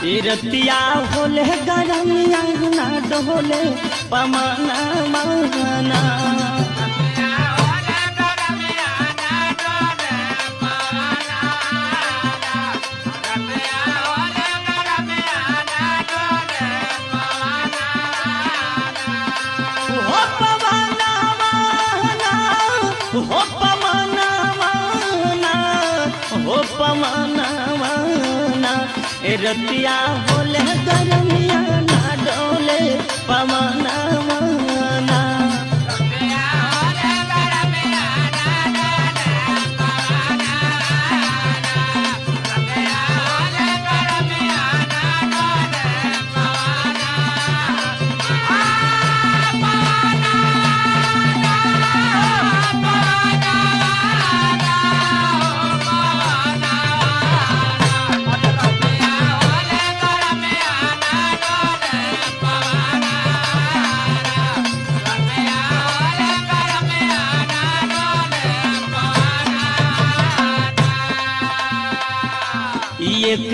रतिया होले गरमिया ना डोले पमाना माना रतिया होले गरमिया ना डोले पमाना माना एक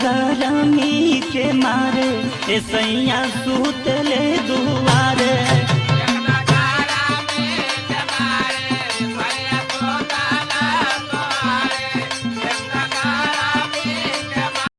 गरमी के मारे सैया सूतले दुआरे